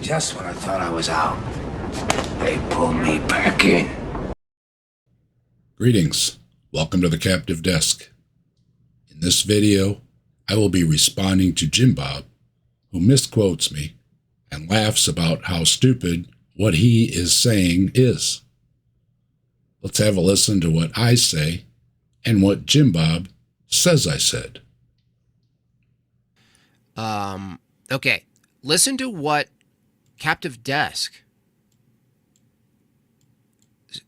Just when I thought I was out, they pulled me back in. Greetings. Welcome to the Captive Desk. In this video, I will be responding to Jimbob, who misquotes me and laughs about how stupid what he is saying is. Let's have a listen to what I say and what Jimbob says I said. Okay. Listen to what Captive Desk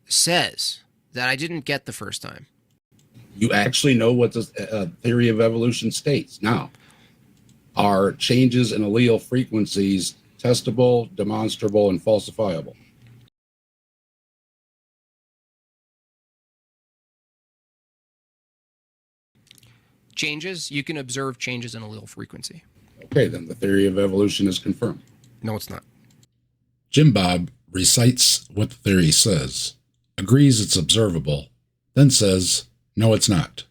says that I didn't get the first time. You actually know what the theory of evolution states. Now, are changes in allele frequencies testable, demonstrable, and falsifiable? Changes, you can observe changes in allele frequency. Okay, then the theory of evolution is confirmed. No, it's not. Jimbob recites what the theory says, agrees it's observable, then says, no, it's not.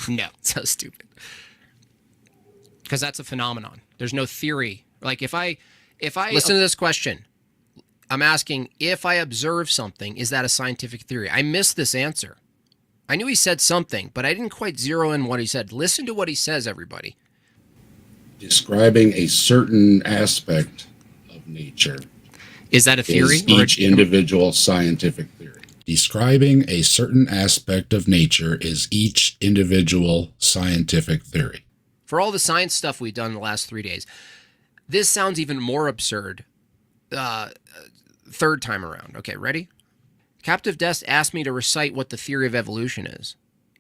No, so stupid. Because that's a phenomenon. There's no theory. Like if I listen to this question, I'm asking if I observe something, is that a scientific theory? I missed this answer. I knew he said something, but I didn't quite zero in what he said. Listen to what he says, everybody. Describing a certain aspect of nature. Is that a theory? Is each individual scientific theory. Describing a certain aspect of nature is each individual scientific theory. For all the science stuff we've done in the last 3 days, this sounds even more absurd third time around. Okay, ready? Captive Desk asked me to recite what the theory of evolution is.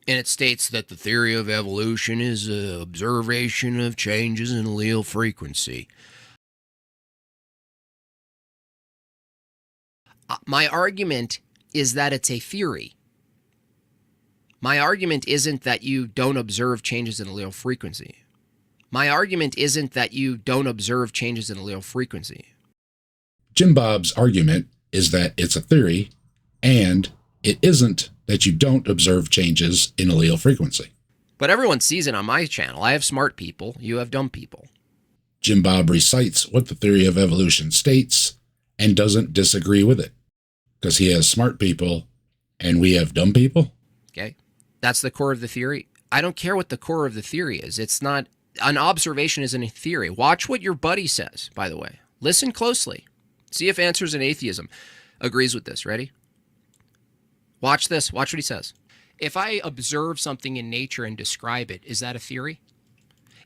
And it states that the theory of evolution is an observation of changes in allele frequency. My argument is that it's a theory. My argument isn't that you don't observe changes in allele frequency. My argument isn't that you don't observe changes in allele frequency. Jimbob's argument is that it's a theory, and it isn't that you don't observe changes in allele frequency. But everyone sees it on my channel. I have smart people. You have dumb people. Jimbob recites what the theory of evolution states and doesn't disagree with it, because he has smart people and we have dumb people. Okay. That's the core of the theory. I don't care what the core of the theory is. It's not, an observation isn't a theory. Watch what your buddy says, by the way. Listen closely. See if Answers in Atheism agrees with this. Ready? Watch this. Watch what he says. If I observe something in nature and describe it, is that a theory?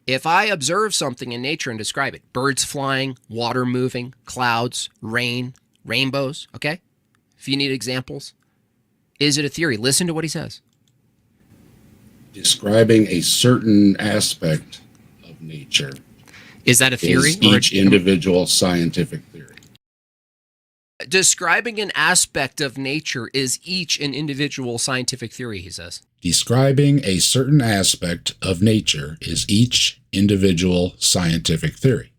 If I observe something in nature and describe it, birds flying, water moving, clouds, rain, rainbows, okay? If you need examples, is it a theory? Listen to what he says. Describing a certain aspect of nature. Is that a theory? Is each individual scientific theory. Describing an aspect of nature is each an individual scientific theory, he says. Describing a certain aspect of nature is each individual scientific theory.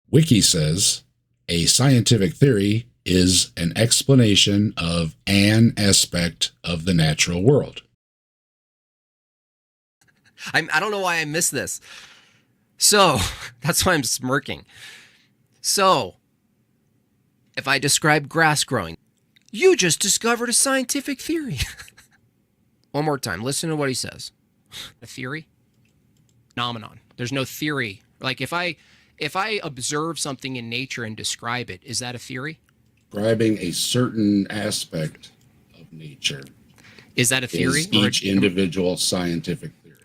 Wiki says, a scientific theory is an explanation of an aspect of the natural world. I don't know why I missed this. So, that's why I'm smirking. So, if I describe grass growing, you just discovered a scientific theory. One more time. Listen to what he says. A theory? Phenomenon. There's no theory. Like if I observe something in nature and describe it, is that a theory? Describing a certain aspect of nature. Is that a theory? Is each individual scientific theory.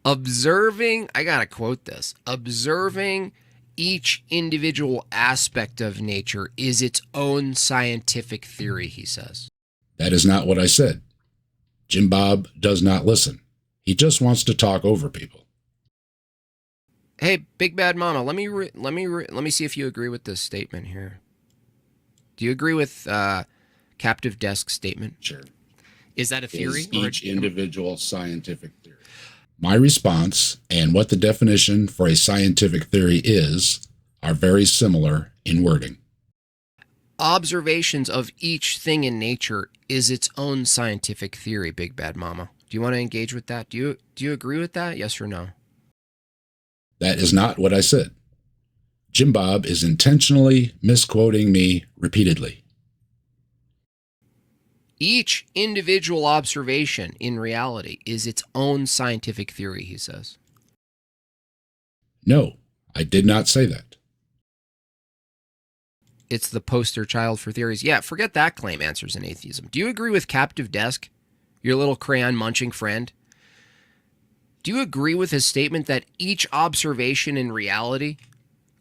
Observing, I gotta quote this. Observing each individual aspect of nature is its own scientific theory, he says. That is not what I said. Jimbob does not listen. He just wants to talk over people. Hey, Big Bad Mama, let me see if you agree with this statement here. Do you agree with Captive Desk's statement? Sure. Is that a theory? Is each individual scientific theory. My response and what the definition for a scientific theory is are very similar in wording. Observations of each thing in nature is its own scientific theory, Big Bad Mama. Do you want to engage with that? Do you agree with that? Yes or no? That is not what I said. Jimbob is intentionally misquoting me repeatedly. Each individual observation in reality is its own scientific theory, he says. No, I did not say that. It's the poster child for theories. Yeah, forget that claim, Answers in Atheism. Do you agree with Captive Desk, your little crayon munching friend? Do you agree with his statement that each observation in reality,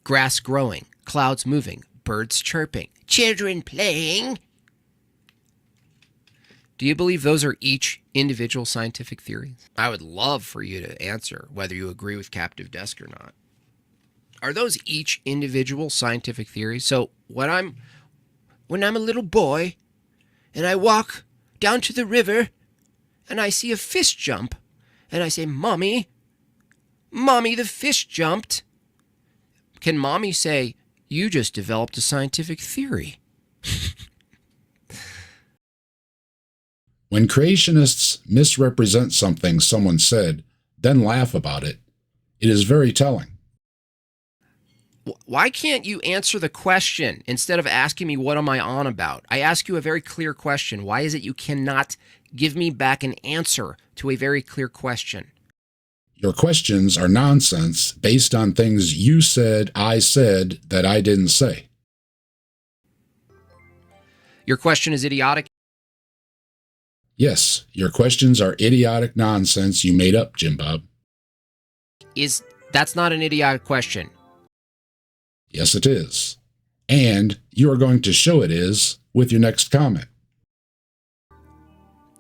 grass growing, clouds moving, birds chirping, children playing, do you believe those are each individual scientific theories? I would love for you to answer whether you agree with Captive Desk or not. Are those each individual scientific theories? So when I'm a little boy and I walk down to the river and I see a fish jump and I say, Mommy, the fish jumped. Can Mommy say, you just developed a scientific theory? When creationists misrepresent something someone said, then laugh about it, it is very telling. Why can't you answer the question instead of asking me what am I on about? I ask you a very clear question. Why is it you cannot give me back an answer to a very clear question? Your questions are nonsense based on things you said I said that I didn't say. Your question is idiotic? Yes, your questions are idiotic nonsense you made up, Jimbob. That's not an idiotic question. Yes, it is. And you are going to show it is with your next comment.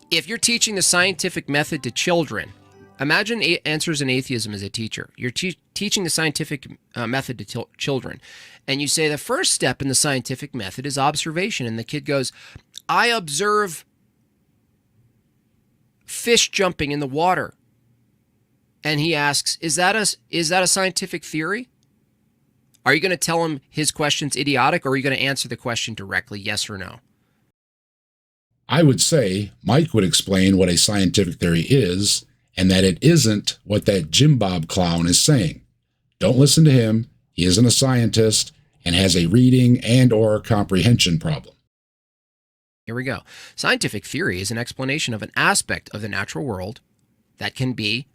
If you're teaching the scientific method to children, imagine Answers in Atheism as a teacher. You're teaching the scientific method to children. And you say the first step in the scientific method is observation. And the kid goes, I observe fish jumping in the water. And he asks, is that a scientific theory? Are you going to tell him his question's idiotic, or are you going to answer the question directly, yes or no? I would say Mike would explain what a scientific theory is, and that it isn't what that Jimbob clown is saying. Don't listen to him. He isn't a scientist and has a reading and/or comprehension problem. Here we go. Scientific theory is an explanation of an aspect of the natural world that can be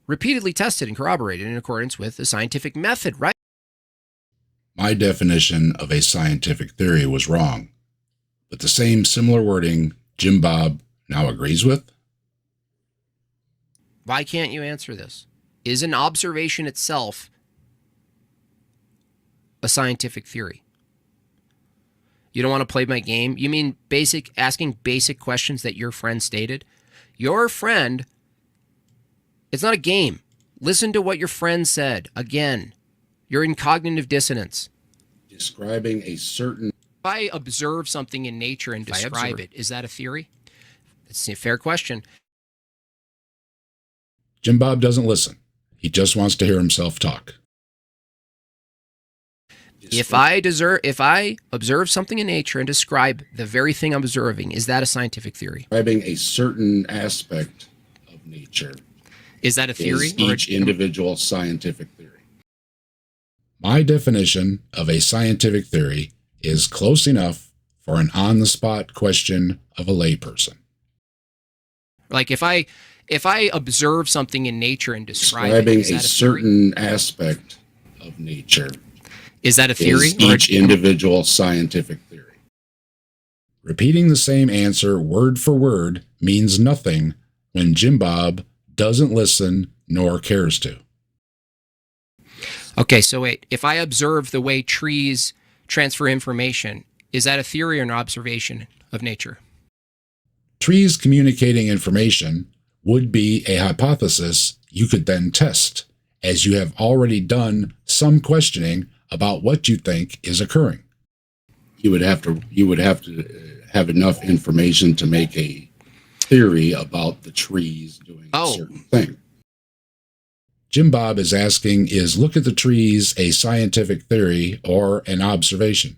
repeatedly tested and corroborated in accordance with the scientific method, right? My definition of a scientific theory was wrong, but the same similar wording Jimbob now agrees with? Why can't you answer this? Is an observation itself a scientific theory? You don't want to play my game? You mean asking basic questions that your friend stated? Your friend, it's not a game. Listen to what your friend said. Again, you're in cognitive dissonance. Describing a certain... If I observe something in nature and describe it, is that a theory? It's a fair question. Jimbob doesn't listen. He just wants to hear himself talk. If I observe something in nature and describe the very thing I'm observing, is that a scientific theory? Describing a certain aspect of nature. Is that a theory? Is each individual scientific theory. My definition of a scientific theory is close enough for an on-the-spot question of a layperson. Like if I observe something in nature and describe Describing it, is that a certain aspect of nature. Is that a theory? Is each individual scientific theory. Repeating the same answer word for word means nothing when Jimbob doesn't listen nor cares to. Okay, so wait. If I observe the way trees transfer information, is that a theory or an observation of nature? Trees communicating information would be a hypothesis you could then test, as you have already done some questioning about what you think is occurring. You would have to have enough information to make a theory about the trees doing a certain thing. Jimbob is asking, is look at the trees a scientific theory or an observation?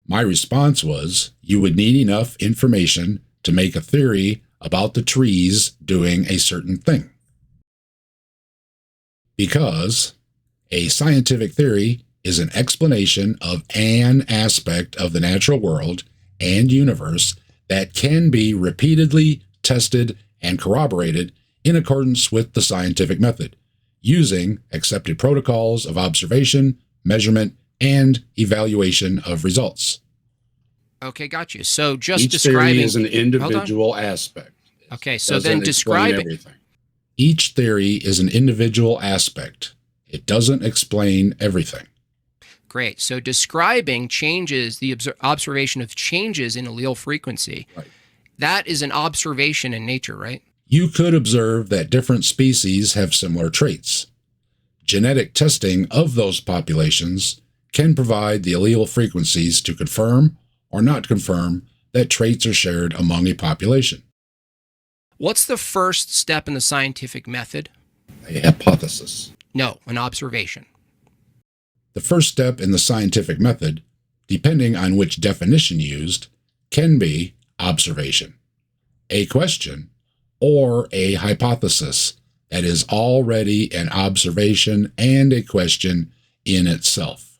My response was, you would need enough information to make a theory about the trees doing a certain thing. Because a scientific theory is an explanation of an aspect of the natural world and universe that can be repeatedly tested and corroborated in accordance with the scientific method, using accepted protocols of observation, measurement, and evaluation of results. Okay, got you. So just Each describing theory is an individual aspect. Okay, so Doesn't then explain describing everything. Each theory is an individual aspect. It doesn't explain everything. Great. So describing changes, the observation of changes in allele frequency, Right. that is an observation in nature, right? You could observe that different species have similar traits. Genetic testing of those populations can provide the allele frequencies to confirm or not confirm that traits are shared among a population. What's the first step in the scientific method? A hypothesis. No, an observation. The first step in the scientific method, depending on which definition used, can be observation, a question, or a hypothesis that is already an observation and a question in itself.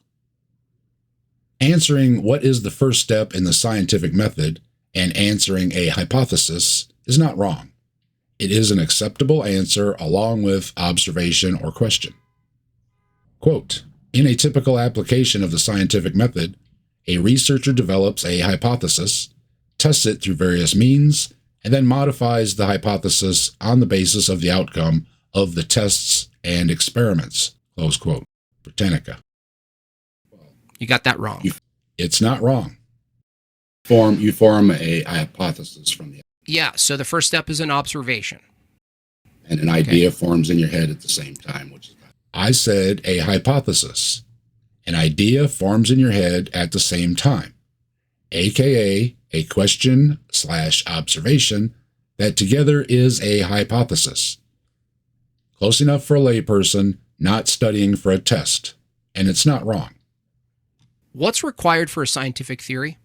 Answering what is the first step in the scientific method and answering a hypothesis is not wrong. It is an acceptable answer along with observation or question. Quote, in a typical application of the scientific method, a researcher develops a hypothesis, tests it through various means, and then modifies the hypothesis on the basis of the outcome of the tests and experiments. Close quote. Britannica. You got that wrong. It's not wrong. You form a hypothesis from the Yeah, so the first step is an observation. and an idea forms in your head at the same time, which is I said a hypothesis. An idea forms in your head at the same time, aka a question/observation that together is a hypothesis. Close enough for a layperson not studying for a test, and it's not wrong. What's required for a scientific theory?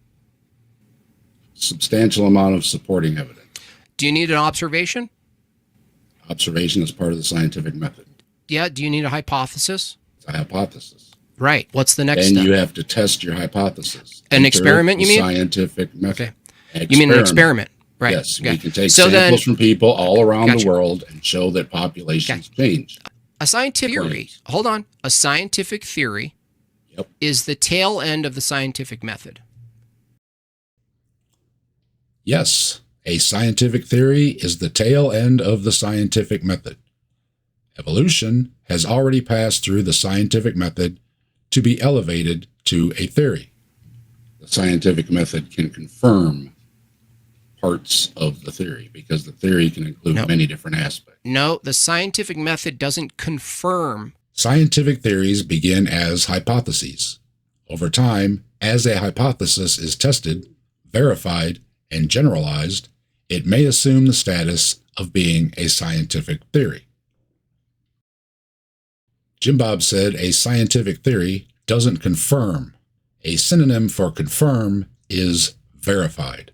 Substantial amount of supporting evidence. Do you need an observation? Observation is part of the scientific method. Yeah, do you need a hypothesis? It's a hypothesis. Right. What's the next Then step? you have to test your hypothesis. An experiment, you mean? Scientific method. Okay. You mean an experiment? Right. Yes, Okay. we can take So samples then- from people all around Gotcha. the world and show that populations change. A scientific theory, hold on. A scientific theory Yep. is the tail end of the scientific method. Yes, a scientific theory is the tail end of the scientific method. Evolution has already passed through the scientific method to be elevated to a theory. The scientific method can confirm parts of the theory because the theory can include many different aspects. No, the scientific method doesn't confirm. Scientific theories begin as hypotheses. Over time, as a hypothesis is tested, verified, and generalized, it may assume the status of being a scientific theory. Jimbob said a scientific theory doesn't confirm. A synonym for confirm is verified.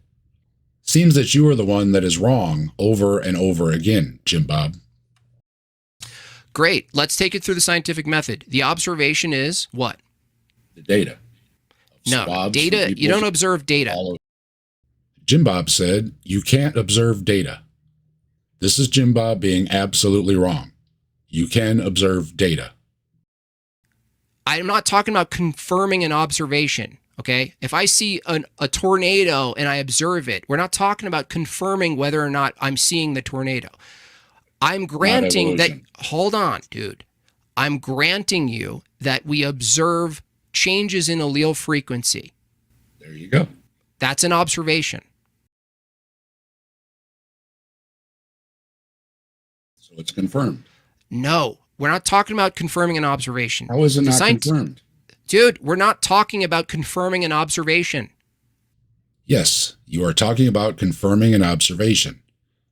Seems that you are the one that is wrong over and over again, Jimbob. Great. Let's take it through the scientific method. The observation is what? The data. No, data. You don't observe data. Jimbob said you can't observe data. This is Jimbob being absolutely wrong. You can observe data. I'm not talking about confirming an observation, okay? If I see a tornado and I observe it, we're not talking about confirming whether or not I'm seeing the tornado. I'm granting that, hold on, dude. I'm granting you that we observe changes in allele frequency. There you go. That's an observation. So it's confirmed. No, we're not talking about confirming an observation. How is it not confirmed? Dude, we're not talking about confirming an observation. Yes, you are talking about confirming an observation.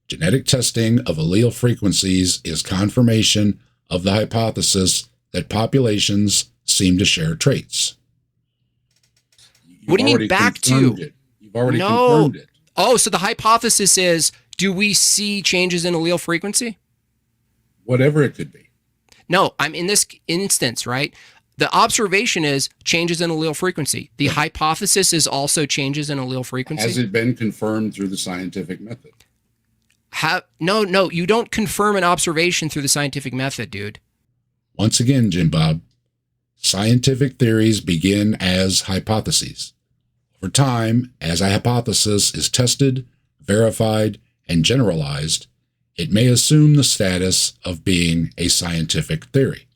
Genetic testing of allele frequencies is confirmation of the hypothesis that populations seem to share traits. What do you mean back to? You've already confirmed it. Oh, so the hypothesis is, do we see changes in allele frequency? Whatever it could be. No, I'm in this instance, right? The observation is changes in allele frequency. The hypothesis is also changes in allele frequency. Has it been confirmed through the scientific method? No, you don't confirm an observation through the scientific method, dude. Once again, Jimbob, scientific theories begin as hypotheses. Over time, as a hypothesis is tested, verified, and generalized, it may assume the status of being a scientific theory.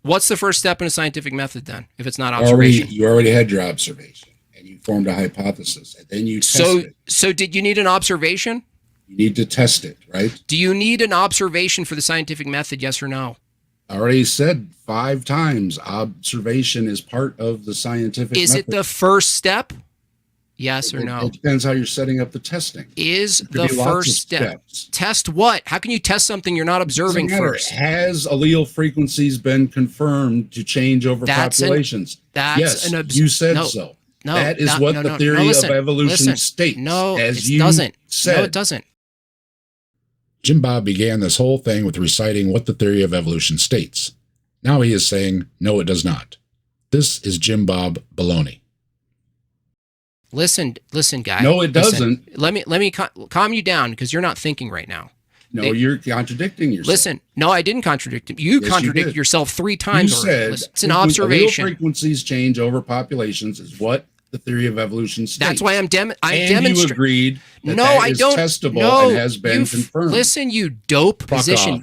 What's the first step in a scientific method then, if it's not observation? You already had your observation, and you formed a hypothesis, and then you tested it. So did you need an observation? You need to test it, right? Do you need an observation for the scientific method, yes or no? I already said 5 times, observation is part of the scientific method. Is it the first step? Yes or no? It depends how you're setting up the testing. Is the first step. Test what? How can you test something you're not observing first? Has allele frequencies been confirmed to change over populations? Yes, you said so. No, that is what the theory of evolution states. No, it doesn't. Said. No, it doesn't. Jimbob began this whole thing with reciting what the theory of evolution states. Now he is saying, no, it does not. This is Jimbob baloney. Listen, guy. No, it doesn't. Let me calm you down because you're not thinking right now. No, you're contradicting yourself. Listen, no, I didn't contradict him. You contradicted yourself 3 times already. Said it's an observation. Allele frequencies change over populations is what the theory of evolution states. That's why I'm demonstrating. And you agreed that that is testable and has been confirmed. Listen, you dope. Position.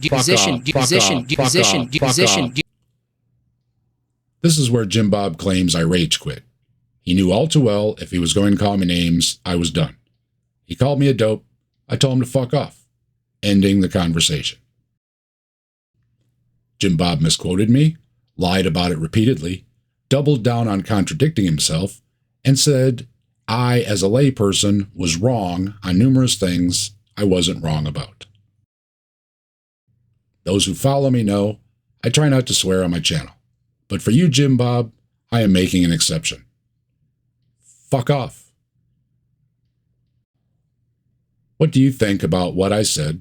This is where Jimbob claims I rage quit. He knew all too well if he was going to call me names, I was done. He called me a dope. I told him to fuck off, ending the conversation. Jimbob misquoted me, lied about it repeatedly, doubled down on contradicting himself, and said I, as a layperson, was wrong on numerous things I wasn't wrong about. Those who follow me know I try not to swear on my channel. But for you, Jimbob, I am making an exception. Fuck off. What do you think about what I said,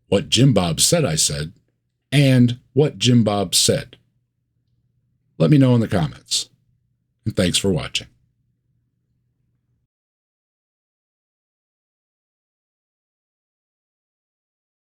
what Jimbob said I said, and what Jimbob said? Let me know in the comments. And thanks for watching.